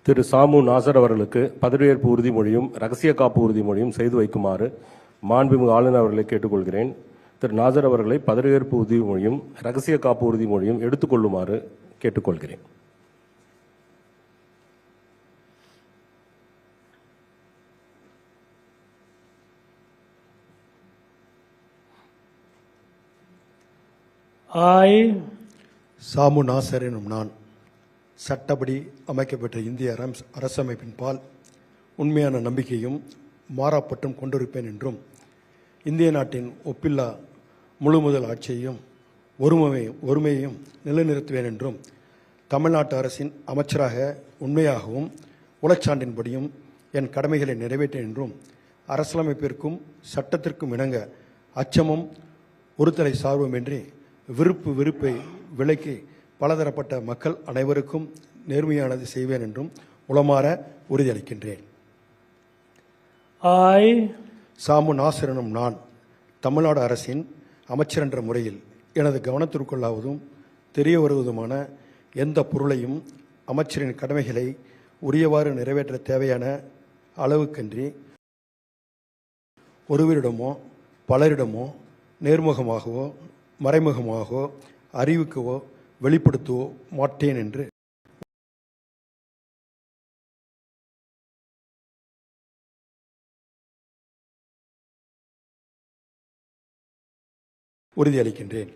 திரு சாமு நாசர் அவர்களுக்கு பதவியேற்பு உறுதிமொழியும் ரகசிய காப்பு உறுதிமொழியும் செய்து வைக்குமாறு மாண்புமிகு ஆளுநர் அவர்களை கேட்டுக்கொள்கிறேன். திரு நாசர் அவர்களை பதவியேற்பு உறுதிமொழியும் ரகசிய காப்பு உறுதிமொழியும் எடுத்துக்கொள்ளுமாறு கேட்டுக்கொள்கிறேன். சாமு நாசர் எனும் நான் சட்டப்படி அமைக்கப்பட்ட இந்திய அரசமைப்பின் பால் உண்மையான நம்பிக்கையும் மாறாப்பட்டும் கொண்டிருப்பேன் என்றும் இந்திய நாட்டின் ஒப்பில்லா முழுமுதல் ஆட்சியையும் ஒருமையையும் நிலைநிறுத்துவேன் என்றும் தமிழ்நாட்டு அரசின் அமைச்சராக உண்மையாகவும் உளச்சான்றின்படியும் என் கடமைகளை நிறைவேற்றேன் என்றும் அரசியலமைப்பிற்கும் சட்டத்திற்கும் இணங்க அச்சமும் ஒருதலை சார்புமின்றி வெறுப்பை விலக்கி பலதரப்பட்ட மக்கள் அனைவருக்கும் நேர்மையானது செய்வேன் என்றும் உளமாற உறுதியளிக்கின்றேன். சாமு நாசர் எனும் நான் தமிழ்நாடு அரசின் அமைச்சர் என்ற முறையில் எனது கவனத்திற்குள்ளாவதும் தெரிய வருவதுமான எந்த பொருளையும் அமைச்சரின் கடமைகளை உரியவாறு நிறைவேற்ற தேவையான அளவுக்கன்றி ஒருவரிடமோ பலரிடமோ நேர்முகமாகவோ மறைமுகமாகவோ அறிவிக்கவோ வெளிப்படுத்தவோ மாட்டேன் என்று உறுதியளிக்கின்றேன்.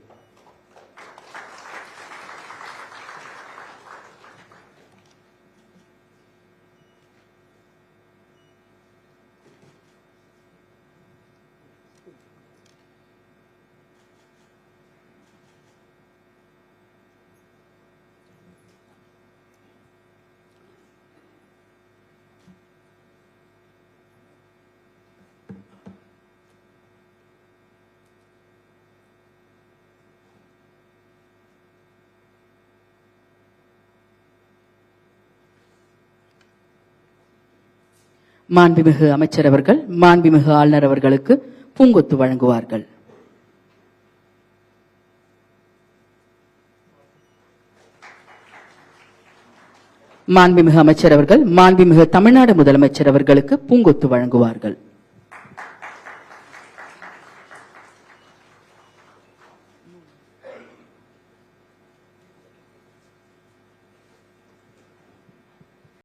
மாண்புமிகு அமைச்சர் அவர்கள் மாண்புமிகு ஆளுநர் அவர்களுக்கு பூங்கொத்து வழங்குவார்கள். மாண்புமிகு அமைச்சர் அவர்கள் மாண்புமிகு தமிழ்நாடு முதலமைச்சர் அவர்களுக்கு பூங்கொத்து வழங்குவார்கள்.